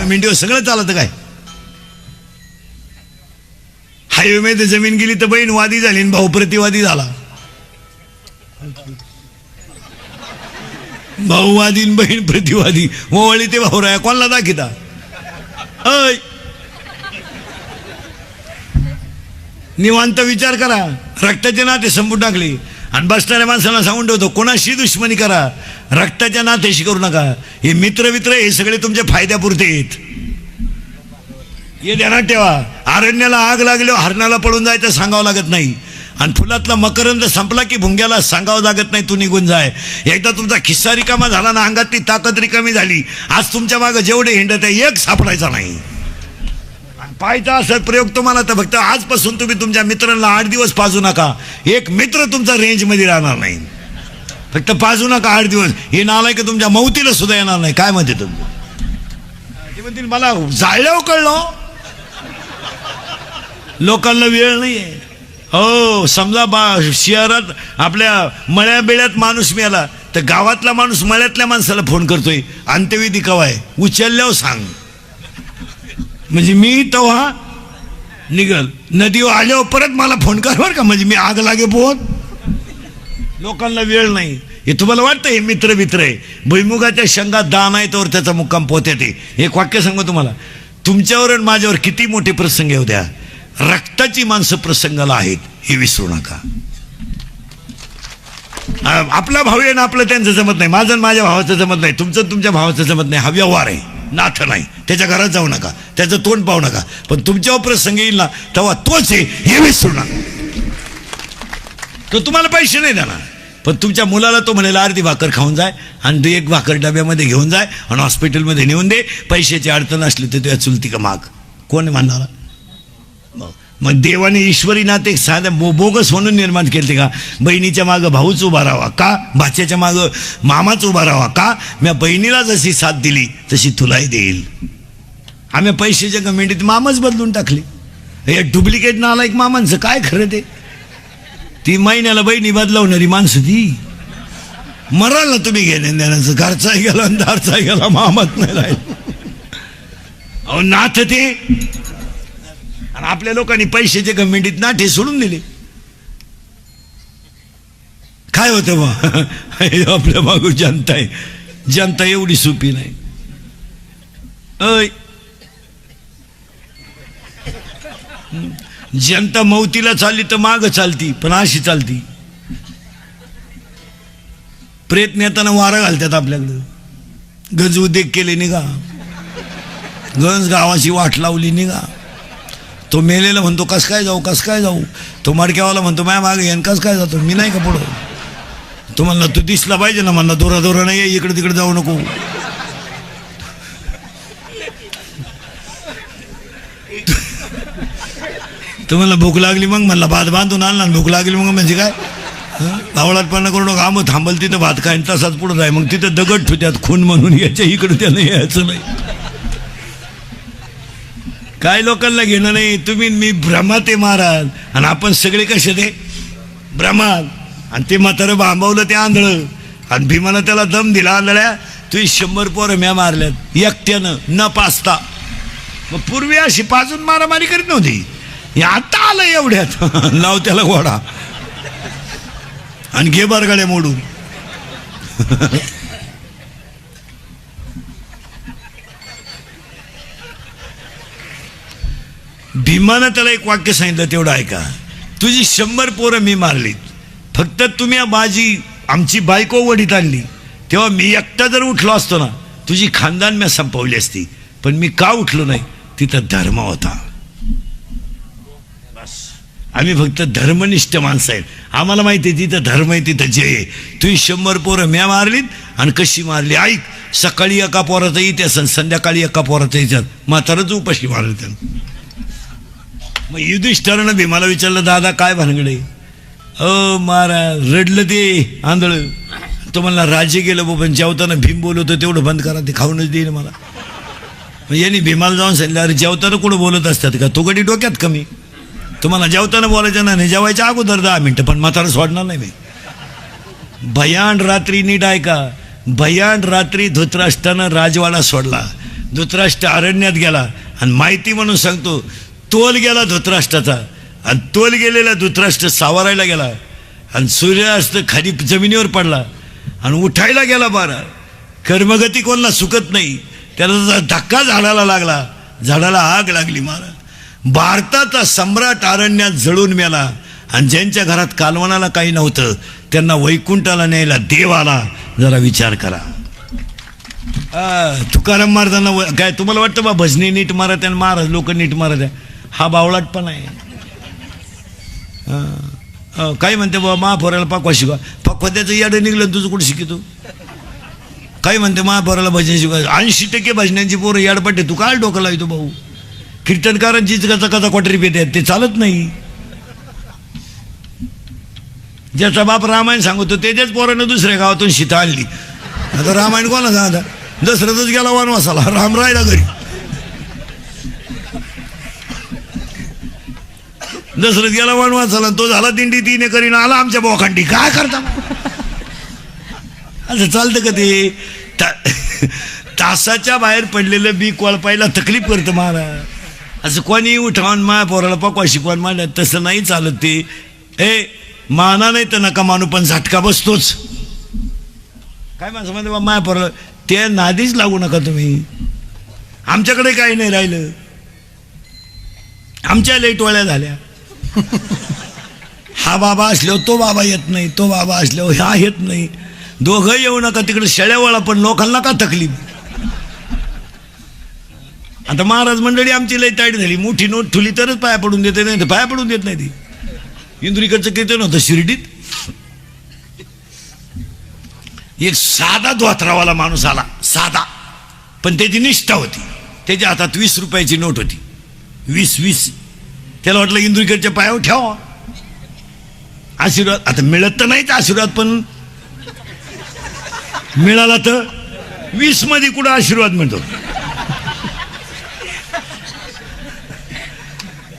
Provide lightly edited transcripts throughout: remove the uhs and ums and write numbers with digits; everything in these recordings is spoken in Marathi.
मेंढीवर सगळं चालतं काय? हायवे मध्ये जमीन गेली तर बहीण वादी झाली आणि भाऊ प्रतिवादी झाला. भाऊवादी बहीण प्रतिवादी मोवळी ते भाऊ राया कोणाला दाखिता? अय निवांत विचार करा. रक्ताचे नाते संपून टाकले आणि बसणाऱ्या माणसाला सांगून ठेवतो कोणाशी दुश्मनी करा, रक्ताच्या नात्याशी करू नका. हे मित्र हे सगळे तुमच्या फायद्यापुरते आहेत, हे ध्यानात ठेवा. अरण्याला आग लागल्यावर हरणाला पळून जायचं सांगावं लागत नाही, आणि फुलातला मकरंद संपला की भुंग्याला सांगावं लागत नाही तू निघून जाय. एकदा तुमचा खिस्सा रिकामा झाला ना, अंगातली ताकद रिकामी झाली, आज तुमच्या मागं जेवढे हिंडत आहे एक सापडायचा नाही. पाहायचा असं प्रयोग तुम्हाला तर फक्त आजपासून तुम्ही तुमच्या मित्रांना 8 दिवस पाजू नका. एक मित्र तुमचा रेंजमध्ये राहणार नाही. फक्त पाजू नका 8 दिवस. हे नालायक तुमच्या मौतीला सुद्धा येणार नाही. काय म्हणते तुमचं? ते म्हणतील मला जाळल्यावर कळलं, लोकांना वेळ नाही आहे. हो समजा शहरात आपल्या मळ्या बेळ्यात माणूस मिळाला तर गावातला माणूस मळ्यातल्या माणसाला फोन करतोय अंत्यविधी कवा आहे, उचलल्यावर सांग. म्हणजे मी तेव्हा निघल, नदीवर आल्यावर परत मला फोन कर बरं का, म्हणजे मी आग लागे पोहत. लोकांना वेळ नाही. हे तुम्हाला वाटतं हे मित्र आहे? भुईमुगाच्या शेंगात दान आहे तर त्याचा मुक्काम पोहत्यात. एक वाक्य सांगू तुम्हाला, तुमच्यावर आणि माझ्यावर किती मोठे प्रसंग येऊ द्या, रक्ताची माणसं प्रसंगाला आहेत हे विसरू नका. आपला भाऊ आहे ना, आपलं त्यांचं जमत नाही, माझं माझ्या भावाचं जमत नाही, तुमचं तुमच्या भावाचं जमत नाही. हा व्यवहार आहे, नाथ नाही. त्याच्या घरात जाऊ नका, त्याचं तोंड पाहू नका. पण तुमच्यावर प्रसंग येईल ना तेव्हा तोच आहे हे विसरू नका. तो तुम्हाला पैसे नाही देणार, पण तुमच्या मुलाला तो म्हणेल अर्धी भाकर खाऊन जाय आणि 1 भाकर डब्यामध्ये घेऊन जाय आणि हॉस्पिटलमध्ये नेऊन दे. पैशाची अडचण असली तर तुझ्या चुलती का माग, कोण म्हणणार? मग देवाने ईश्वरी नाते साध्या बोगस म्हणून निर्माण केले का? बहिणीच्या मागं भाऊच उभा राहावा का, भाच्याच्या मागं मामाच उभा राहावा का? मी बहिणीला जशी साथ दिली तशी तुलाही देईल. आम्ही पैशाच्या कमेंटीत मामाच बदलून टाकले. हे डुप्लिकेट नालायक मामांचं काय खरं ते? ती महिन्याला बहिणी बदलवणारी माणसं ती मराला तुम्ही घेण्या देण्याचं. घरचा गेला आणि दारचा गेला, मामाच नाही राहील. अहो नाथ ते. आणि आपल्या लोकांनी पैशाच्या गमेंटीत नाठे सोडून दिले. काय होतं बा आपल्या मागू जनता आहे. जनता एवढी सोपी नाही. जनता मौतीला चालली तर माग चालती, पण अशी चालती. प्रयत्न येताना वारा घालतात आपल्याकडं. गंज उद्योग केले निघा, गंज गावाची वाट लावली निघा. तो मेलेला म्हणतो कस काय जाऊ. तो मडक्यावाला म्हणतो माझ्या मागे येईन कस काय जातो, मी नाही का पुढं. तो म्हणला तू दिसला पाहिजे ना, म्हणला दोरा नाही, इकडे तिकडे जाऊ नको. तो म्हणला भूक लागली, मग म्हणला भात बांधून आणला. भूक लागली मग म्हणजे काय, भावळाटपणा करू नका. मग थांबल तिथं भात खाईन, तसाच पुढं जाय. मग तिथं दगड ठेवत्यात खून म्हणून, याच्या इकडे त्यानं यायचं नाही. काय लोकांना घेणं नाही. तुम्ही मी भ्रमात आहे महाराज, आणि आपण सगळे कसे ते भ्रमात. आणि ते म्हातारं बांबवलं ते आंधळं, आणि भीमानं त्याला दम दिला. आंधळ्या तुझी 100 पोरं म्या मारल्यात एकट्यानं न पाचता. मग पूर्वी अशी पाजून मारामारी करीत नव्हती. आता आलं एवढ्यात लाव त्याला घोडा आणि घे बरगाड्या मोडून. भीमानं त्याला एक वाक्य सांगितलं, तेवढं ऐका. तुझी 100 पोरं मी मारलीत, फक्त तुम्ही माझी आमची बायको वडीत आणली तेव्हा मी एकटा जर उठलो असतो ना, तुझी खानदान मी संपवली असती. पण मी का उठलो नाही? तिथं धर्म होता. बस आम्ही फक्त धर्मनिष्ठ माणसं आहेत. आम्हाला माहिती आहे तिथं धर्म आहे तिथं जय. तुझी 100 पोरं म्या मारलीत. आणि कशी मारली ऐक. सकाळी एका पोराचा इतिहास, संध्याकाळी एका पोराचा इतिहास. म्हातारच उपाशी मारलं त्यानं. मग युधिष्ठिरानं भीमाला विचारलं, दादा काय भानगडे? महाराज रडलं ते आंधळ. तो म्हणला राज्य गेलं बाबा, जेवताना भीम बोलवतो तेवढं बंद करा, ते खाऊनच देईन मला. मग यांनी भीमाला जाऊन सांगितलं, अरे जेवताना कुठं बोलत असतात का? तो गडी डोक्यात कमी. तुम्हाला जेवताना बोलायचं नाही, जेवायच्या अगोदर 10 मिनिटं. पण म्हातारा सोडणार नाही मी. भयान रात्री नीट ऐका. भयान रात्री धृतराष्ट्रानं राजवाडा सोडला. धृतराष्ट्र अरण्यात गेला आणि माहिती म्हणून सांगतो, तोल गेला धृतराष्ट्राचा आणि तोल गेलेला धृतराष्ट्र सावरायला गेला आणि सूर्यास्त खाली जमिनीवर पडला आणि उठायला गेला बारा. कर्मगती कोणाला सुकत नाही, त्याला धक्का झाडाला लागला, झाडाला आग लागली मारा. भारताचा सम्राट अरण्यात जळून मेला आणि ज्यांच्या घरात कालवणाला काही नव्हतं त्यांना वैकुंठाला न्यायला देव आला. जरा विचार करा. तुकाराम महाराजांना काय तुम्हाला वाटतं बा भजनी नीट मारत आहे महाराज लोक नीट मारत आहे? हा बावळाट पण आहे. काही म्हणते बाबा महापोराला पाकवा शिकवा, पाकवा त्याचं याडं निघलं तुझं कुठं शिकतो. काही म्हणते महापोराला भजन शिकवा, 80% भजनांची पोरं याडपट्टे. तू काय डोकं लावतो भाऊ? कीर्तनकारांची कचा कचा क्वाटरी पेट आहेत ते चालत नाही. ज्याचा बाप रामायण सांगतो त्याच्याच पोरानं दुसऱ्या गावातून सीता आणली. आता रामायण कोणा सांगा? दशरथच गेला वनवासाला, राम राहिला घरी. दशरथ गेला वनवासाला, तो झाला दिंडी तिने करीन, आला आमच्या बोखांडी. काय करता असं चालतं का ते? तासाच्या बाहेर पडलेलं बी कोळपायला तकलीफ करतं महाराज. असं कोणी उठावून माया पोराला पकवा शिकवान मांडत तसं नाही चालत ते. माना नाही तर नका मानू, पण झटका बसतोच. काय माणसं म्हणते बा माया पोराला, ते नादीच लागू नका तुम्ही. आमच्याकडे काही नाही राहिलं, आमच्या लई टोळ्या झाल्या. हा बाबा असल्यावर तो बाबा येत नाही, तो बाबा असल्यावर हा येत नाही. दोघं येऊ नका तिकडे शेळ्यावळा, पण लोकांना का तकलीफ. आता महाराज मंडळी आमची लई ताईट झाली. मोठी नोट ठुली तरच पाया पडून देते, नाही तर पाया पडून देत नाही. ती इंदुरीकडचं कीर्तन होतं शिर्डीत. एक साधा धोत्रावाला माणूस आला, साधा, पण त्याची निष्ठा होती. त्याच्या हातात 20 रुपयाची नोट होती. 20. त्याला वाटलं इंदुरीकडच्या पायावर ठेवा आशीर्वाद. आता मिळत तर नाहीच आशीर्वाद, पण मिळाला तर 20 मध्ये कुठं आशीर्वाद मिळतो.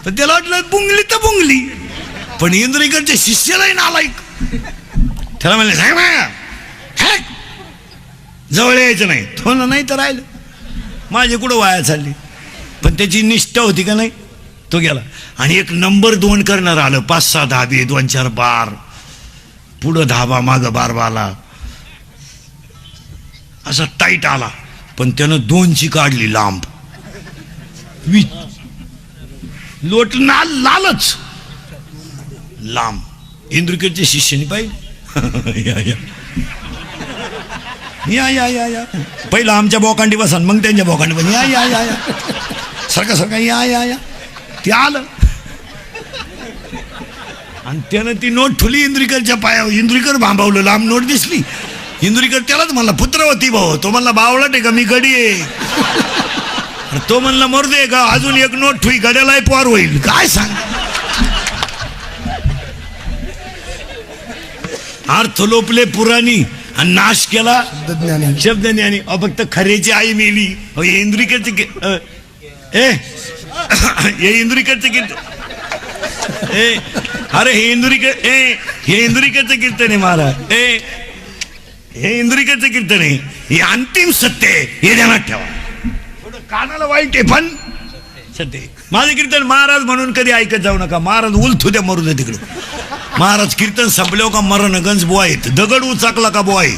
तर त्याला वाटलं बुंगली तर बुंगली, पण इंदुरीकडच्या शिष्यालाही नालायक. त्याला म्हणले जवळ यायचं नाही. तो नाही तर राहिलं, माझे कुठं वाया चालली. पण त्याची निष्ठा होती का नाही. तो गेला आणि एक नंबर 2 करणार आलं. 5-6 धाबे, 2-4 बार, पुढं धाबा मागं बारवाला, असा टाईट आला. पण त्यानं 2ची काढली लांब. लोट लालच लांब. इंद्रकीरचे शिष्यानी पाहिजे. या पहिला आमच्या बोकांडी बसा, मग त्यांच्या बोकांडी बस. या सरका या ते आलं आणि त्यानं ती नोट ठुली इंद्रिकरच्या पायावर. इंद्रिकर भांबावलं, लांब नोट दिसली. इंद्रिकर त्यालाच म्हणला पुत्रवती भाऊ. तो म्हणला बावळट आहे का, मी गडी आहे. तो म्हणला मरदे का, अजून एक नोट ठुई, गड्यालाही पार होईल. काय सांग. अर्थ लोपले पुराणी आणि नाश केला शब्दज्ञानी. फक्त खरेची आई मेली. हे इंद्रिकरचे हे इंदुरीकडचं कीर्तन. अरे हे इंदुरीकडचं कीर्तन आहे महाराज. हे इंदुरीकडचं कीर्तन आहे. हे अंतिम सत्य आहे, हे ध्यानात ठेवा. थोडं कानाला वाईट आहे पण सत्य. माझं कीर्तन महाराज म्हणून कधी ऐकत जाऊ नका. महाराज उलथू द्या, मरू द्या तिकडे. महाराज कीर्तन संपल्यावर का मरण गंज बुवा आहेत. दगड उचाकला का बुवा आहे,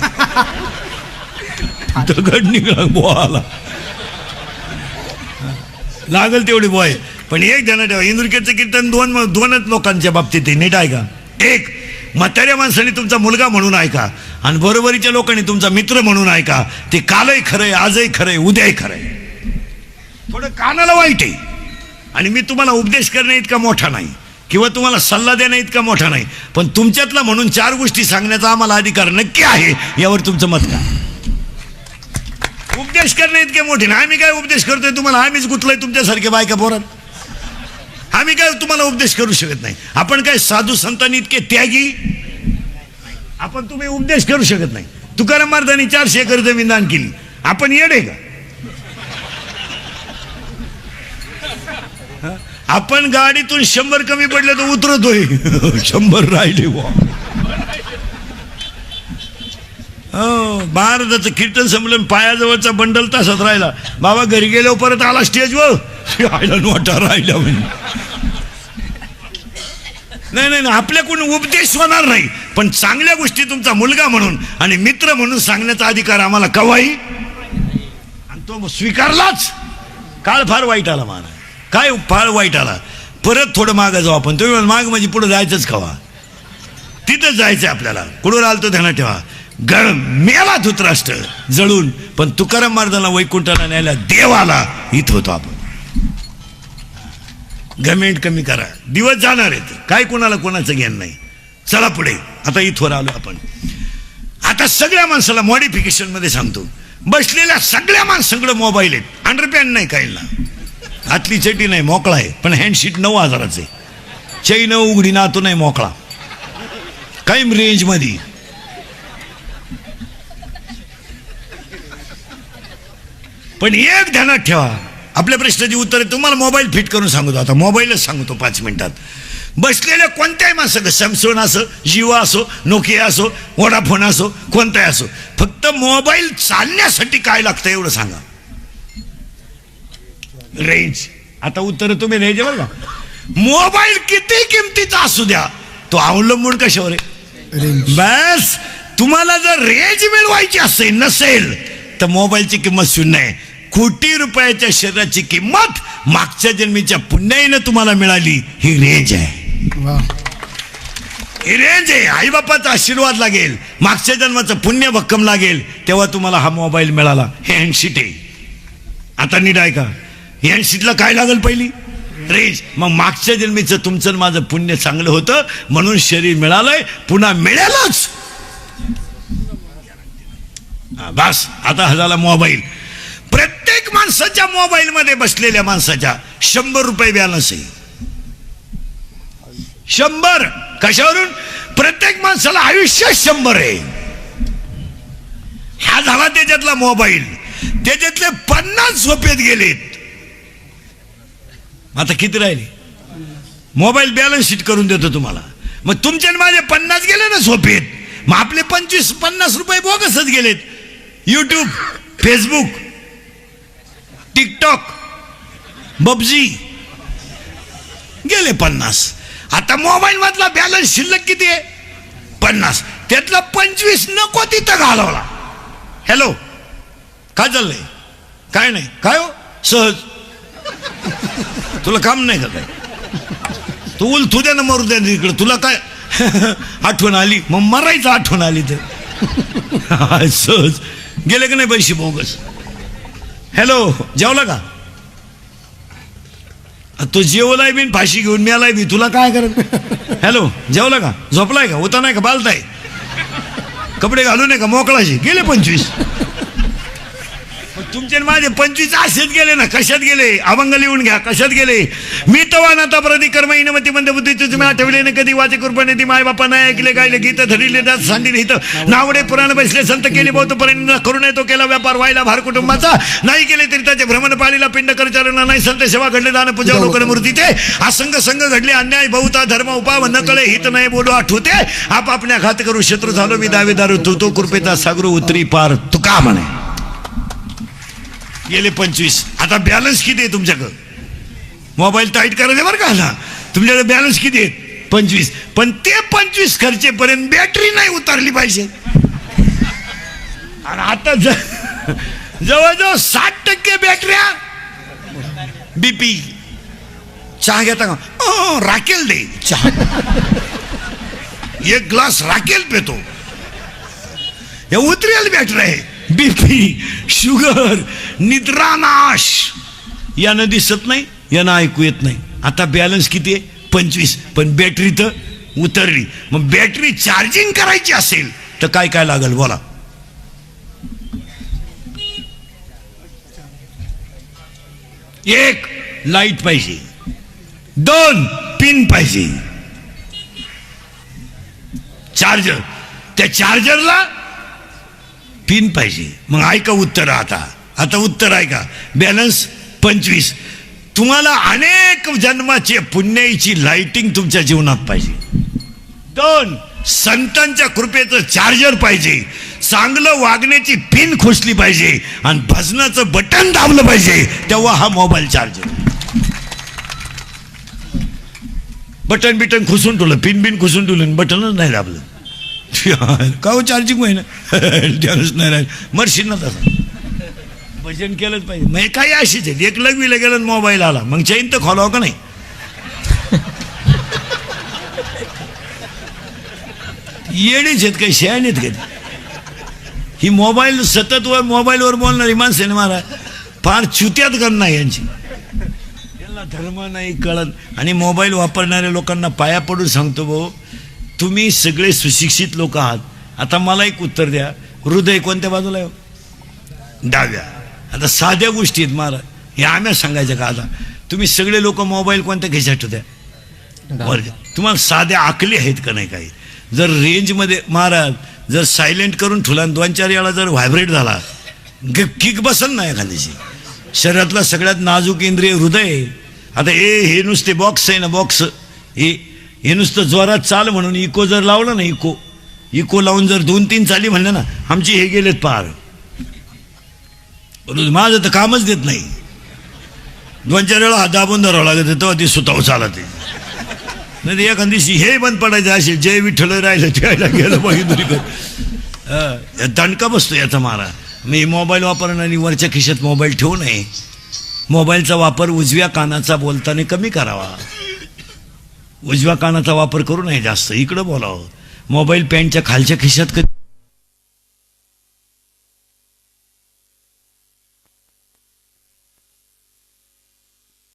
दगड निघाला बुवा आला, लागल तेवढी बॉय. पण एक ध्यानात ठेवा, इंदुरकीरचं कीर्तन दोनच लोकांच्या बाबतीत आहे. नीट ऐका. एक, म्हाताऱ्या माणसाने तुमचा मुलगा म्हणून ऐका आणि बरोबरीच्या लोकांनी तुमचा मित्र म्हणून ऐका. ते कालही खरंय, आजही खरंय, उद्याही खरंय. थोडं कानाला वाईट आहे. आणि मी तुम्हाला उपदेश करणे इतका मोठा नाही किंवा तुम्हाला सल्ला देणे इतका मोठा नाही, पण तुमच्यातला म्हणून 4 गोष्टी सांगण्याचा आम्हाला अधिकार नक्की आहे. यावर तुमचं मत का? उपदेश करणे इतके मोठे नाही. आम्ही काय उपदेश करतोय तुम्हाला? आम्हीच गुतलोय तुमच्यासारखे बायका पोरात. आम्ही काय तुम्हाला उपदेश करू शकत नाही. आपण काय साधू संतांनी इतके त्यागी? आपण तुम्ही उपदेश करू शकत नाही. तुकाराम महाराजांनी 400 एकर जमीन दान केली. आपण येडे का? आपण गाडीतून 100 कमी पडले तर उतरतोय, 100 राहिले. महाराजाचं कीर्तन संमेलन पायाजवळचा बंडल तासात राहिला. बाबा घरी गेल्यावर परत आला स्टेजवर आयला नोटा राहिला म्हणजे. नाही नाही आपल्याकडून उपदेश होणार नाही, पण चांगल्या गोष्टी तुमचा मुलगा म्हणून आणि मित्र म्हणून सांगण्याचा अधिकार आम्हाला कवाही, आणि तो स्वीकारलाच. काळ फार वाईट आला मला, काय फार वाईट आला. परत थोडं मागं जाऊ आपण. तुम्ही माग म्हणजे पुढे जायचंच कवा, तिथंच जायचं आपल्याला. कुठून आलतो ध्यानात ठेवा. मेला धृतराष्ट्र जळून, पण तुकाराम महाराजांना वैकुंठाला न्यायला देवाला इथं होतो आपण. घमेंट कमी करा, दिवस जाणार आहेत, काय कोणाला कोणाचं ज्ञान नाही. चला पुढे. आता इथवर आलो आपण. आता सगळ्या माणसाला मॉडिफिकेशन मध्ये सांगतो, बसलेल्या सगळ्या माणसांकडे मोबाईल आहेत. अंडरपॅन्ट नाही काहीला, आतली चटी नाही, मोकळा आहे, पण हँडशीट 9,000 चैन उघडी ना, तो नाही मोकळा, काही रेंज मध्ये. पण एक ध्यानात ठेवा, आपल्या प्रश्नाची उत्तर तुम्हाला मोबाईल फिट करून सांगतो. आता मोबाईलच सांगतो 5 मिनिटात. बसलेल्या कोणत्याही माणसं, सॅमसंग असो, जिओ असो, नोकिया असो, वोडाफोन असो, कोणताही असो, फक्त मोबाईल चालण्यासाठी काय लागतं एवढं सांगा. रेंज. आता उत्तर तुम्ही द्यायचे बरं का. मोबाईल किती किमतीचा असू द्या, तो अवलंबून कशावर आहे. बस तुम्हाला जर रेंज मिळवायची असेल नसेल तर मोबाईलची किंमत 0 आहे. कोटी रुपयाच्या शरीराची किंमत मागच्या जन्मीच्या पुण्याईनं तुम्हाला मिळाली. ही रेंज आहे, ही रेंज आहे. आईबापाचा आशीर्वाद लागेल, मागच्या जन्माचं पुण्य भक्कम लागेल, तेव्हा तुम्हाला हा मोबाईल मिळाला. हे हँडशीट आहे. आता नीट आहे का, हँडशीटला काय लागेल पहिली रेंज. मग मागच्या जन्मीचं तुमचं माझं पुण्य चांगलं होतं म्हणून शरीर मिळालंय, पुन्हा मिळेलच. बस. आता हा झाला मोबाईल. प्रत्येक माणसाच्या मोबाईल मध्ये बसलेल्या माणसाच्या 100 रुपये बॅलन्स आहे. 100 कशावरून. प्रत्येक माणसाला आयुष्य 100 आहे. हा झाला त्याच्यातला मोबाईल. त्याच्यातले 50 झोपेत गेलेत. आता किती राहिले. मोबाईल बॅलन्स शीट करून देतो तुम्हाला. मग तुमचे माझे 50 गेले ना झोपेत, मग आपले 25-50 रुपये बोगसच गेलेत. यूट्यूब, फेसबुक, टिकटॉक, पबजी गेले 50. आता मोबाईल मधला बॅलन्स शिल्लक किती आहे 50. त्यातला 25 नको तिथं घालवला. हॅलो काय चाललंय. काय नाही. काय हो सहज तुला काम नाही का काय. तू तू द्या ना मरू द्या इकडे. तुला काय आठवण आली, मग मरायचं आठवण आली तर सहज गेले का नाही पैसे बोगस. हॅलो जेवला का. तो जेवलाय बी फाशी घेऊन मिळालाय बी, तुला काय करत. हॅलो जेवला का, झोपलाय का, होता नाही का, बालताय, कपडे घालून आहे का, मोकळाशी गेले 25. तुमचे माझे 25 असेच गेले ना. कशात गेले. अभंग लिहून घ्या कशात गेले. मी तवा नाता प्रति कर्म इनमती मंद बुद्धी तुम्ही आठवले ना कधी. वाचे कृपणे ती माय बापा नाही ऐकले गायले गीत धरिले दात सांडिले हित नावडे पुराण बसले संत केले बहुत पर्यंत करू नये तो केला व्यापार व्हायला भार कुटुंबाचा नाही केले तरी त्याचे भ्रमण पाळीला पिंड करचारणा नाही संत सेवा घडले दान पूजा लोकन मूर्ती ते असंग संघ घडले अन्याय बहुता धर्म उपाव न कळे हित नाही बोलू आठवते आपापल्या घात करू शत्रू झालो मी दावेदार तो कृपेचा सागरू उतरी पार तुका म्हणे. गेले 25. आता बॅलन्स किती आहे तुमच्याकडं. मोबाईल टाईट करायला बरं का ना. तुमच्याकडे बॅलन्स किती आहे 25. पण ते 25 खर्चेपर्यंत बॅटरी नाही उतरली पाहिजे. आणि आता जवळजवळ 60% बॅटऱ्या. बीपी चहा घेता का राखेल दे चहा. एक ग्लास राखेल पेतो. या उतरेल बॅटरी आहे. बीपी शुगर निद्रानाश यानं दिसत नाही, यानं ऐकू येत नाही. आता बॅलन्स किती आहे 25. पण बॅटरी तर उतरली. मग बॅटरी चार्जिंग करायची असेल तर काय काय लागेल बोला. एक लाईट पाहिजे, 2 पिन पाहिजे, चार्जर, त्या चार्जरला पिन पाहिजे. मग ऐका उत्तर. आता उत्तर ऐका. बॅलन्स 25. तुम्हाला अनेक जन्माची पुण्याईची लाइटिंग तुमच्या जीवनात पाहिजे. 2 संतांच्या कृपेचं चार्जर पाहिजे, चांगलं वागण्याची पिन खोसली पाहिजे आणि भजनाचं बटन दाबलं पाहिजे, तेव्हा हा मोबाईल चार्जर. बटन बिटन खुसून ठेवलं, पिन बिन खुसून ठेवलं, बटनच नाही दाबलं. का हो चार्जिंग होईना त्यानंच नाही राहील मरशील ना तसं. भजन केलंच पाहिजे. मग काही अशीच आहे, एक लग्वीला गेलं मोबाईल आला, मग चैन तर खोलावं का नाही. येडीच आहेत काही शहाणे आहेत का. ही मोबाईल सतत मोबाईलवर बोलणारी माणसं आहे ना महाराज, फार चुत्यात करणं आहे यांची. यांना धर्म नाही कळत. आणि मोबाईल वापरणाऱ्या लोकांना पाया पडून सांगतो भाऊ, तुम्ही सगळे सुशिक्षित लोक आहात. आता मला एक उत्तर द्या, हृदय कोणत्या बाजूला आहे? डाव्या. आता साध्या गोष्टी आहेत महाराज, हे आम्ही सांगायचं का? आता तुम्ही सगळे लोक मोबाईल कोणत्या खिशात ठेवत्या? तुम्हाला साध्या आकली आहेत का नाही काही? जर रेंजमध्ये महाराज जर सायलेंट करून ठेवला, 2-4 वेळा जर व्हायब्रेट झाला, किक बसन नाही एखाद्याची. शरीरातला सगळ्यात नाजूक इंद्रिय हृदय. आता हे नुसते बॉक्स आहे ना, बॉक्स हे नुसतं जोरात चाल म्हणून इको जर लावलं ना, इको लावून जर 2-3 चाली म्हणलं ना, आमची हे गेलेत पार. माझं तर कामच देत नाही. 2-4 वेळा हात दाबून धरावं लागत, तेव्हा ती सुताव चालत. नाही एखाद्या दिवशी हे बंद पडायचं असेल, जय विठ्ठल राहिलं त्याला गेलं पाहिजे. दणका बसतो याचा मारा. मी मोबाईल वापरणारी वरच्या खिशात मोबाईल ठेवू नये. मोबाईलचा वापर उजव्या कानाचा बोलताना कमी करावा. उजव्या कानाचा वापर करू नये जास्त, इकडं बोलावं. मोबाईल पॅन्टच्या खालच्या खिशात कधी